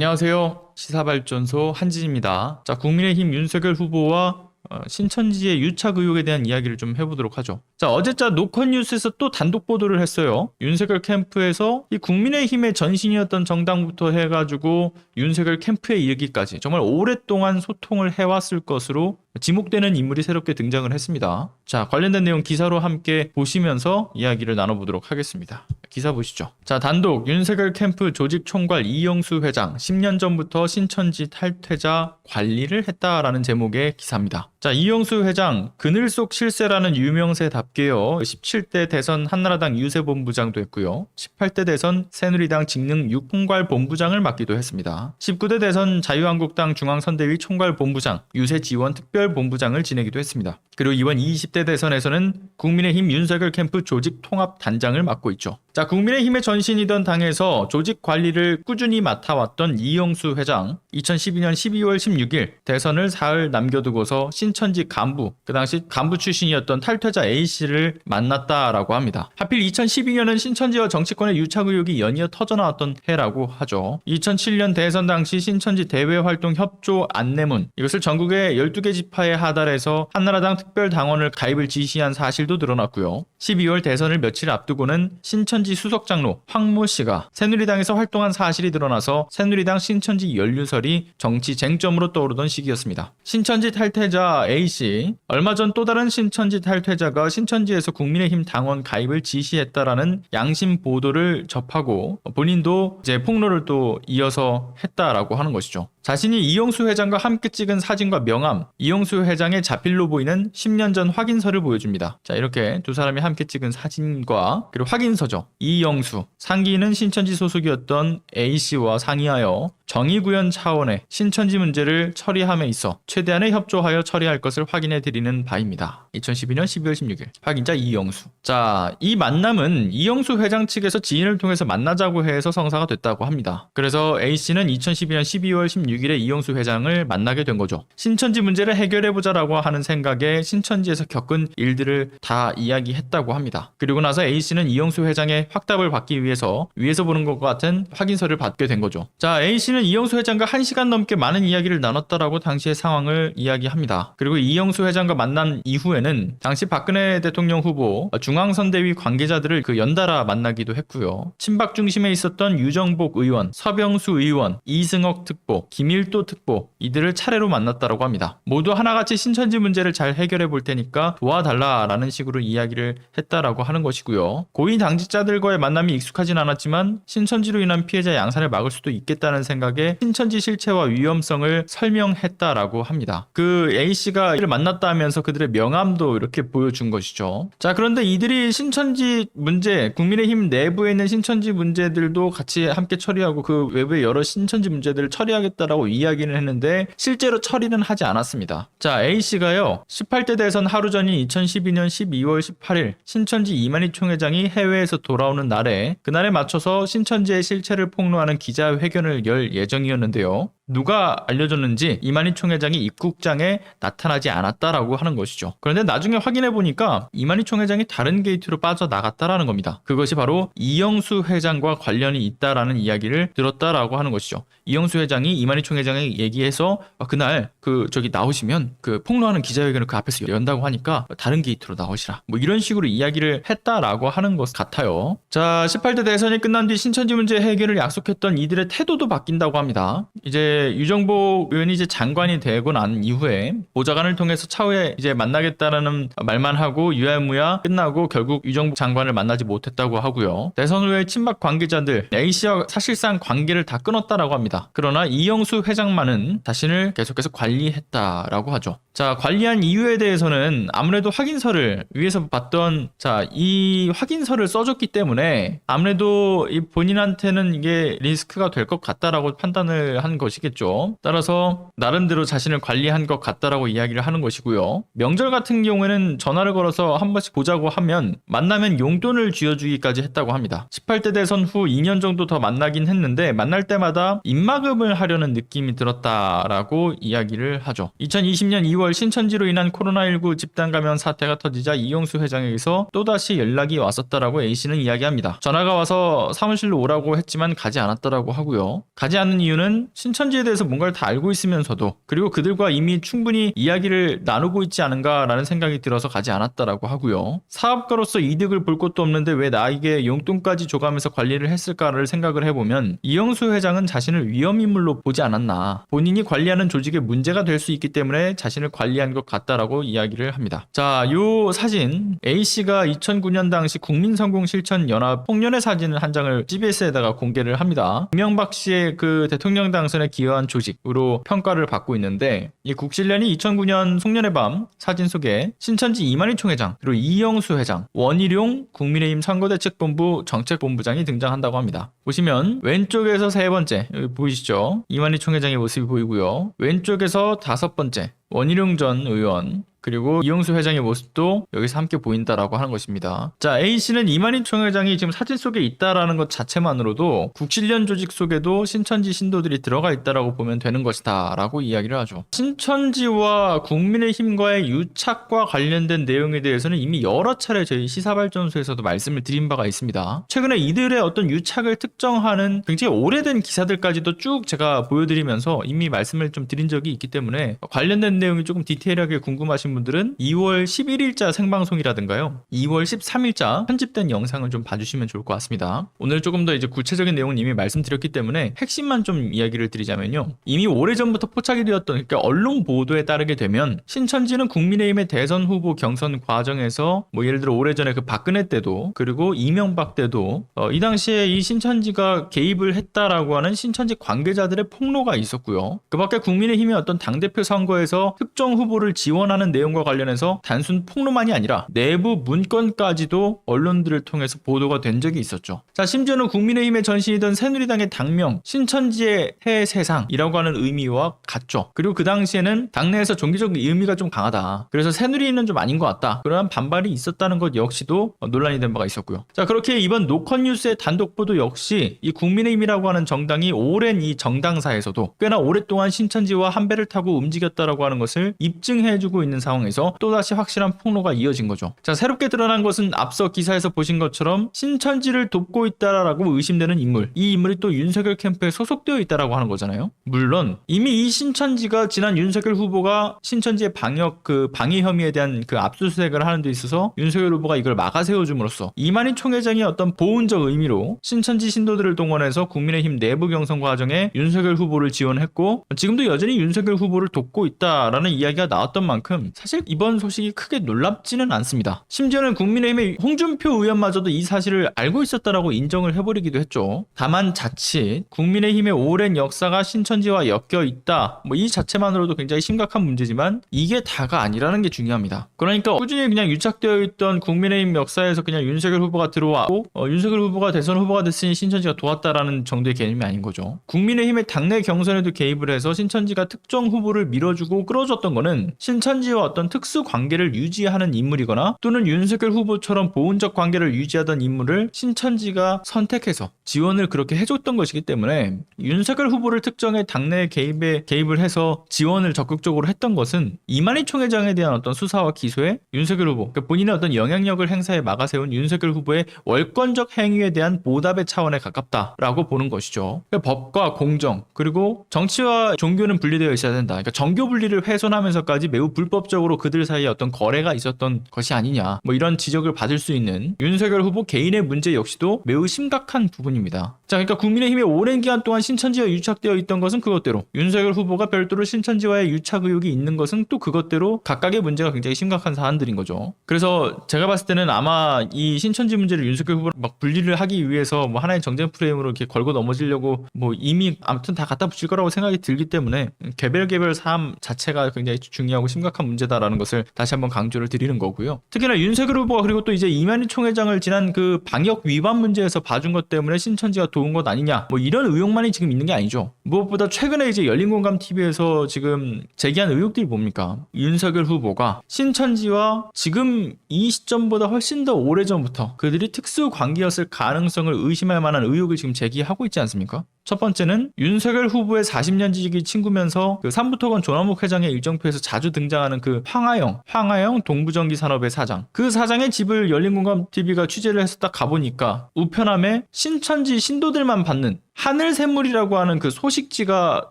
안녕하세요. 시사발전소 한진입니다. 자, 국민의힘 윤석열 후보와 신천지의 유착 의혹에 대한 이야기를 좀 해보도록 하죠. 자, 어제자 노컷뉴스에서 또 단독 보도를 했어요. 윤석열 캠프에서 이 국민의힘의 전신이었던 정당부터 해가지고 윤석열 캠프에 이르기까지 정말 오랫동안 소통을 해왔을 것으로 지목되는 인물이 새롭게 등장을 했습니다. 자, 관련된 내용 기사로 함께 보시면서 이야기를 나눠보도록 하겠습니다. 기사 보시죠. 자, 단독 윤석열 캠프 조직 총괄 이영수 회장 10년 전부터 신천지 탈퇴자 관리를 했다라는 제목의 기사입니다. 자, 이영수 회장 그늘 속 실세라는 유명세답게요. 17대 대선 한나라당 유세본부장도 했고요. 18대 대선 새누리당 직능 총괄본부장을 맡기도 했습니다. 19대 대선 자유한국당 중앙선대위 총괄본부장, 유세지원 특별본부장을 지내기도 했습니다. 그리고 이번 20대 대선에서는 국민의힘 윤석열 캠프 조직 통합단장을 맡고 있죠. 자, 국민의힘의 전신이던 당에서 조직 관리를 꾸준히 맡아왔던 이영수 회장, 2012년 12월 16일 대선을 사흘 남겨두고서 신천지 간부, 그 당시 간부 출신이었던 탈퇴자 A씨를 만났다라고 합니다. 하필 2012년은 신천지와 정치권의 유착 의혹이 연이어 터져나왔던 해라고 하죠. 2007년 대선 당시 신천지 대외활동 협조 안내문, 이것을 전국의 12개 지파에 하달해서 한나라당 특별당원을 가입을 지시한 사실도 드러났고요. 12월 대선을 며칠 앞두고는 신천지 수석장로 황모 씨가 새누리당에서 활동한 사실이 드러나서 새누리당 신천지 연루설이 정치 쟁점으로 떠오르던 시기였습니다. 신천지 탈퇴자 A씨, 얼마 전 또 다른 신천지 탈퇴자가 신천지에서 국민의힘 당원 가입을 지시했다라는 양심 보도를 접하고 본인도 이제 폭로를 또 이어서 했다라고 하는 것이죠. 자신이 이영수 회장과 함께 찍은 사진과 명함, 이영수 회장의 자필로 보이는 10년 전 확인서를 보여줍니다. 자, 이렇게 두 사람이 함께 찍은 사진과 그리고 확인서죠. 이영수, 상기는 신천지 소속이었던 A씨와 상의하여 정의구현 차원의 신천지 문제를 처리함에 있어 최대한의 협조하여 처리할 것을 확인해 드리는 바입니다. 2012년 12월 16일 확인자 이영수. 자, 이 만남은 이영수 회장 측에서 지인을 통해서 만나자고 해서 성사가 됐다고 합니다. 그래서 A씨는 2012년 12월 16일에 이영수 회장을 만나게 된 거죠. 신천지 문제를 해결해보자라고 하는 생각에 신천지에서 겪은 일들을 다 이야기했다고 합니다. 그리고 나서 A씨는 이영수 회장의 확답을 받기 위해서 위에서 보는 것과 같은 확인서를 받게 된 거죠. 자, A씨는 이영수 회장과 1시간 넘게 많은 이야기를 나눴다라고 당시의 상황을 이야기합니다. 그리고 이영수 회장과 만난 이후에는 당시 박근혜 대통령 후보 중앙선대위 관계자들을 연달아 만나기도 했고요. 친박 중심에 있었던 유정복 의원, 서병수 의원, 이승옥 특보, 김일도 특보, 이들을 차례로 만났다라고 합니다. 모두 하나같이 신천지 문제를 잘 해결해 볼 테니까 도와달라라는 식으로 이야기를 했다라고 하는 것이고요. 고위 당직자들과의 만남이 익숙하진 않았지만 신천지로 인한 피해자 양산을 막을 수도 있겠다는 생각에 신천지 실체와 위험성을 설명했다라고 합니다. 그 A씨가 이를 만났다 하면서 그들의 명함도 이렇게 보여준 것이죠. 자, 그런데 이들이 신천지 문제, 국민의힘 내부에 있는 신천지 문제들도 같이 함께 처리하고 그 외부의 여러 신천지 문제들을 처리하겠다라고 이야기는 했는데 실제로 처리는 하지 않았습니다. 자, A씨가요, 18대 대선 하루 전인 2012년 12월 18일 신천지 이만희 총회장이 해외에서 돌아오는 날에 그날에 맞춰서 신천지의 실체를 폭로하는 기자회견을 열 예정이었는데요. 누가 알려줬는지 이만희 총회장이 입국장에 나타나지 않았다라고 하는 것이죠. 그런데 나중에 확인해보니까 이만희 총회장이 다른 게이트로 빠져나갔다라는 겁니다. 그것이 바로 이영수 회장과 관련이 있다라는 이야기를 들었다라고 하는 것이죠. 이영수 회장이 이만희 총회장에 얘기해서 그날 저기 나오시면 폭로하는 기자회견을 그 앞에서 연다고 하니까 다른 게이트로 나오시라, 뭐 이런 식으로 이야기를 했다라고 하는 것 같아요. 자, 18대 대선이 끝난 뒤 신천지 문제 해결을 약속했던 이들의 태도도 바뀐다고 합니다. 이제 유정복 의원이 이제 장관이 되고 난 이후에 보좌관을 통해서 차후에 이제 만나겠다라는 말만 하고 유야무야 끝나고 결국 유정복 장관을 만나지 못했다고 하고요. 대선 후에 친박 관계자들 A씨와 사실상 관계를 다 끊었다라고 합니다. 그러나 이영수 회장만은 자신을 계속해서 관리했다라고 하죠. 자, 관리한 이유에 대해서는 아무래도 확인서를 위에서 봤던, 자, 이 확인서를 써줬기 때문에 아무래도 이 본인한테는 이게 리스크가 될 것 같다라고 판단을 한 것이겠죠. 따라서 나름대로 자신을 관리한 것 같다라고 이야기를 하는 것이고요. 명절 같은 경우에는 전화를 걸어서 한 번씩 보자고 하면 만나면 용돈을 쥐어주기까지 했다고 합니다. 18대 대선 후 2년 정도 더 만나긴 했는데 만날 때마다 입막음을 하려는 느낌이 들었다라고 이야기를 하죠. 2020년 2월 2월 신천지로 인한 코로나19 집단 감염 사태가 터지자 이용수 회장에게서 또다시 연락이 왔었다라고 A씨는 이야기합니다. 전화가 와서 사무실로 오라고 했지만 가지 않았다라고 하고요. 가지 않는 이유는 신천지에 대해서 뭔가를 다 알고 있으면서도 그리고 그들과 이미 충분히 이야기를 나누고 있지 않은가라는 생각이 들어서 가지 않았다라고 하고요. 사업가로서 이득을 볼 것도 없는데 왜 나에게 용돈까지 줘가면서 관리를 했을까를 생각을 해보면 이용수 회장은 자신을 위험인물로 보지 않았나, 본인이 관리하는 조직에 문제가 될 수 있기 때문에 자신을 관리한 것 같다라고 이야기를 합니다. 자, 요 사진 A씨가 2009년 당시 국민성공실천연합 송년회 사진을 한 장을 CBS에다가 공개를 합니다. 이명박 씨의 그 대통령 당선에 기여한 조직으로 평가를 받고 있는데, 이 국실련이 2009년 송년회 밤 사진 속에 신천지 이만희 총회장, 그리고 이영수 회장, 원희룡 국민의힘 선거대책본부 정책본부장이 등장한다고 합니다. 보시면 왼쪽에서 세 번째, 여기 보이시죠? 이만희 총회장의 모습이 보이고요. 왼쪽에서 다섯 번째, 원희룡 전 의원, 그리고 이용수 회장의 모습도 여기서 함께 보인다라고 하는 것입니다. 자, A씨는 이만희 총회장이 지금 사진 속에 있다라는 것 자체만으로도 국실련 조직 속에도 신천지 신도들이 들어가 있다라고 보면 되는 것이다 라고 이야기를 하죠. 신천지와 국민의힘과의 유착과 관련된 내용에 대해서는 이미 여러 차례 저희 시사발전소에서도 말씀을 드린 바가 있습니다. 최근에 이들의 어떤 유착을 특정하는 굉장히 오래된 기사들까지도 쭉 제가 보여드리면서 이미 말씀을 좀 드린 적이 있기 때문에 관련된 내용이 조금 디테일하게 궁금하신 분들은 2월 11일자 생방송이라든가요, 2월 13일자 편집된 영상을 좀 봐주시면 좋을 것 같습니다. 오늘 조금 더 이제 구체적인 내용은 이미 말씀드렸기 때문에 핵심만 좀 이야기를 드리자면요, 이미 오래전부터 포착이 되었던, 그러니까 언론 보도에 따르게 되면 신천지는 국민의힘의 대선 후보 경선 과정에서 뭐 예를 들어 오래전에 그 박근혜 때도 그리고 이명박 때도 이 당시에 이 신천지가 개입을 했다라고 하는 신천지 관계자들의 폭로가 있었고요. 그 밖에 국민의힘의 어떤 당대표 선거에서 특정 후보를 지원하는 내용과 관련해서 단순 폭로만이 아니라 내부 문건까지도 언론들을 통해서 보도가 된 적이 있었죠. 자, 심지어는 국민의힘의 전신이던 새누리당의 당명 신천지의 새 세상이라고 하는 의미와 같죠. 그리고 그 당시에는 당내에서 종교적 의미가 좀 강하다, 그래서 새누리는 좀 아닌 것 같다, 그러한 반발이 있었다는 것 역시도 논란이 된 바가 있었고요. 자, 그렇게 이번 노컷뉴스의 단독 보도 역시 이 국민의힘이라고 하는 정당이 오랜 이 정당사에서도 꽤나 오랫동안 신천지와 한 배를 타고 움직였다라고 하는 것을 입증해주고 있는 상황에서 또다시 확실한 폭로가 이어진 거죠. 자, 새롭게 드러난 것은 앞서 기사에서 보신 것처럼 신천지를 돕고 있다라고 의심되는 인물, 이 인물이 또 윤석열 캠프에 소속되어 있다라고 하는 거잖아요. 물론 이미 이 신천지가 지난 윤석열 후보가 신천지의 방해 혐의에 대한 그 압수수색을 하는 데 있어서 윤석열 후보가 이걸 막아세워줌으로써 이만희 총회장이 어떤 보훈적 의미로 신천지 신도들을 동원해서 국민의힘 내부 경선 과정에 윤석열 후보를 지원했고 지금도 여전히 윤석열 후보를 돕고 있다라는 이야기가 나왔던 만큼 사실 이번 소식이 크게 놀랍지는 않습니다. 심지어는 국민의힘의 홍준표 의원마저도 이 사실을 알고 있었다라고 인정을 해버리기도 했죠. 다만 자칫 국민의힘의 오랜 역사가 신천지와 엮여 있다, 뭐 이 자체만으로도 굉장히 심각한 문제지만 이게 다가 아니라는 게 중요합니다. 그러니까 꾸준히 그냥 유착되어 있던 국민의힘 역사에서 그냥 윤석열 후보가 들어왔고 윤석열 후보가 대선 후보가 됐으니 신천지가 도왔다라는 정도의 개념이 아닌 거죠. 국민의힘의 당내 경선에도 개입을 해서 신천지가 특정 후보를 밀어주고 끌어줬던 거는 신천지와 어떤 특수 관계를 유지하는 인물이거나 또는 윤석열 후보처럼 보훈적 관계를 유지하던 인물을 신천지가 선택해서 지원을 그렇게 해줬던 것이기 때문에 윤석열 후보를 특정해 당내에 개입을 해서 지원을 적극적으로 했던 것은 이만희 총회장에 대한 어떤 수사와 기소에 윤석열 후보, 그러니까 본인의 어떤 영향력을 행사해 막아세운 윤석열 후보의 월권적 행위에 대한 보답의 차원에 가깝다라고 보는 것이죠. 그러니까 법과 공정 그리고 정치와 종교는 분리되어 있어야 된다. 그러니까 정교 분리를 훼손하면서까지 매우 불법적으로 그들 사이에 어떤 거래가 있었던 것이 아니냐, 뭐 이런 지적을 받을 수 있는 윤석열 후보 개인의 문제 역시도 매우 심각한 부분입니다. 자, 그러니까 국민의힘이 오랜 기간 동안 신천지와 유착되어 있던 것은 그것대로, 윤석열 후보가 별도로 신천지와의 유착 의혹이 있는 것은 또 그것대로 각각의 문제가 굉장히 심각한 사안들인 거죠. 그래서 제가 봤을 때는 아마 이 신천지 문제를 윤석열 후보를 막 분리를 하기 위해서 뭐 하나의 정쟁 프레임으로 이렇게 걸고 넘어지려고 뭐 이미 아무튼 다 갖다 붙일 거라고 생각이 들기 때문에 개별 사안 자체가 굉장히 중요하고 심각한 문제다라는 것을 다시 한번 강조를 드리는 거고요. 특히나 윤석열 후보가 그리고 또 이제 이만희 총회장을 지난 그 방역 위반 문제에서 봐준 것 때문에 신천지가 도운 것 아니냐, 뭐 이런 의혹만이 지금 있는 게 아니죠. 무엇보다 최근에 이제 열린공감TV에서 지금 제기한 의혹들이 뭡니까? 윤석열 후보가 신천지와 지금 이 시점보다 훨씬 더 오래전부터 그들이 특수 관계였을 가능성을 의심할 만한 의혹을 지금 제기하고 있지 않습니까? 첫 번째는 윤석열 후보의 40년 지기 친구면서 그 삼부토건 조남욱 회장의 일정표에서 자주 등장하는 그 황하영 동부전기 산업의 사장. 그 사장의 집을 열린공감TV가 취재를 해서 딱 가보니까 우편함에 신천지 신도들만 받는 하늘샘물이라고 하는 그 소식지가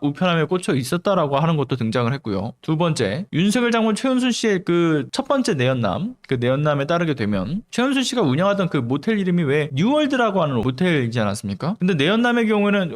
우편함에 꽂혀 있었다라고 하는 것도 등장을 했고요. 두 번째, 윤석열 장군 최은순 씨의 그 첫 번째 내연남, 그 내연남에 따르게 되면 최은순 씨가 운영하던 그 모텔 이름이 왜 뉴월드라고 하는 모텔이지 않았습니까? 근데 내연남의 경우에는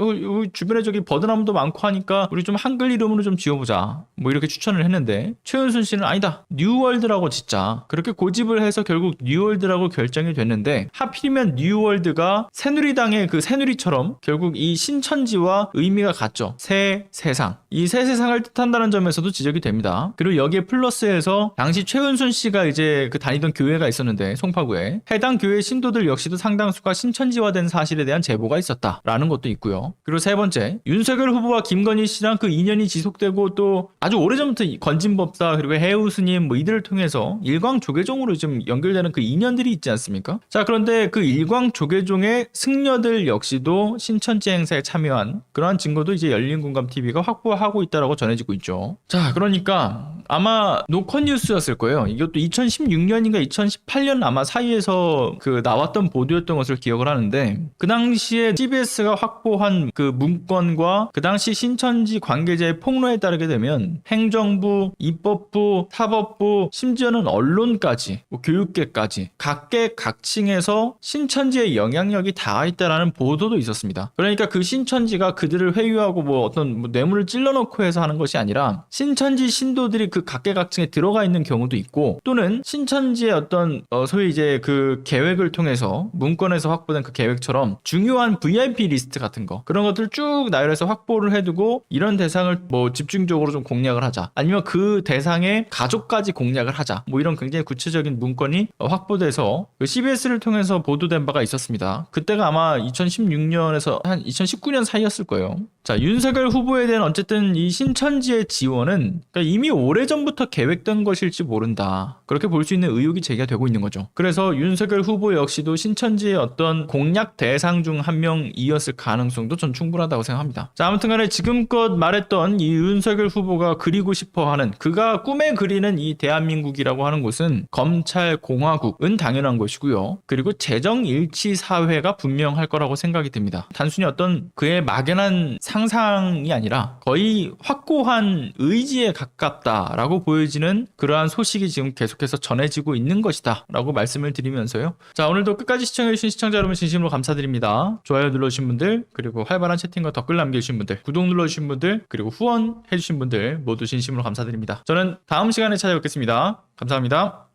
주변에 저기 버드나무도 많고 하니까 우리 좀 한글 이름으로 좀 지어보자, 뭐 이렇게 추천을 했는데 최은순 씨는 아니다, 뉴월드라고 짓자, 그렇게 고집을 해서 결국 뉴월드라고 결정이 됐는데, 하필이면 뉴월드가 새누리당의 그 새누리처럼 결국 이 신천지와 의미가 같죠. 새 세상. 이 새 세상을 뜻한다는 점에서도 지적이 됩니다. 그리고 여기에 플러스해서 당시 최은순 씨가 이제 그 다니던 교회가 있었는데, 송파구에 해당 교회 신도들 역시도 상당수가 신천지화된 사실에 대한 제보가 있었다라는 것도 있고요. 그리고 세 번째, 윤석열 후보와 김건희 씨랑 그 인연이 지속되고 또 아주 오래전부터 건진법사 그리고 해우 스님 뭐 이들을 통해서 일광 조계종으로 좀 연결되는 그 인연들이 있지 않습니까? 자, 그런데 그 일광 조계종의 승려들 역시도 신천지 행사에 참여한 그러한 증거도 이제 열린공감TV가 확보하고 있다라고 전해지고 있죠. 자, 그러니까 아마 노컷 뉴스였을 거예요. 이것도 2016년인가 2018년 아마 사이에서 그 나왔던 보도였던 것을 기억을 하는데, 그 당시에 CBS가 확보한 그 문건과 그 당시 신천지 관계자의 폭로에 따르게 되면 행정부, 입법부, 사법부, 심지어는 언론까지, 뭐 교육계까지 각계각층에서 신천지의 영향력이 닿아 있다라는 보도도 있었습니다. 그러니까 그 신천지가 그들을 회유하고 뭐 어떤 뭐 뇌물을 찔러넣고 해서 하는 것이 아니라 신천지 신도들이 그 각계각층에 들어가 있는 경우도 있고, 또는 신천지의 어떤 소위 이제 그 계획을 통해서 문건에서 확보된 그 계획처럼 중요한 VIP 리스트 같은 거, 그런 것들 쭉 나열해서 확보를 해두고 이런 대상을 뭐 집중적으로 좀 공략을 하자, 아니면 그 대상의 가족까지 공략을 하자, 뭐 이런 굉장히 구체적인 문건이 확보돼서 그 CBS를 통해서 보도된 바가 있었습니다. 그때가 아마 2016년에서 한 2019년 사이였을 거예요. 자, 윤석열 후보에 대한 어쨌든 이 신천지의 지원은 그러니까 이미 오래전부터 계획된 것일지 모른다, 그렇게 볼 수 있는 의혹이 제기가 되고 있는 거죠. 그래서 윤석열 후보 역시도 신천지의 어떤 공략 대상 중 한 명이었을 가능성도 전 충분하다고 생각합니다. 자, 아무튼 간에 지금껏 말했던 이 윤석열 후보가 그리고 싶어하는, 그가 꿈에 그리는 이 대한민국이라고 하는 곳은 검찰 공화국은 당연한 것이고요. 그리고 재정 일치 사회가 분명할 거라고 생각이 듭니다. 단순히 어떤 그의 막연한 상상이 아니라 거의 확고한 의지에 가깝다라고 보여지는 그러한 소식이 지금 계속해서 전해지고 있는 것이다 라고 말씀을 드리면서요. 자, 오늘도 끝까지 시청해주신 시청자 여러분 진심으로 감사드립니다. 좋아요 눌러주신 분들, 그리고 활발한 채팅과 댓글 남겨주신 분들, 구독 눌러주신 분들, 그리고 후원해주신 분들 모두 진심으로 감사드립니다. 저는 다음 시간에 찾아뵙겠습니다. 감사합니다.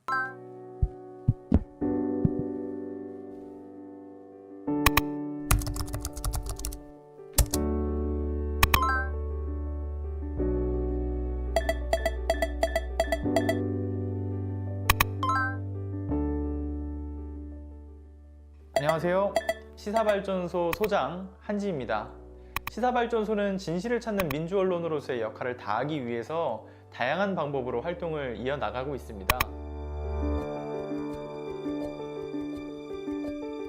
안녕하세요. 시사발전소 소장 한지입니다. 시사발전소는 진실을 찾는 민주언론으로서의 역할을 다하기 위해서 다양한 방법으로 활동을 이어나가고 있습니다.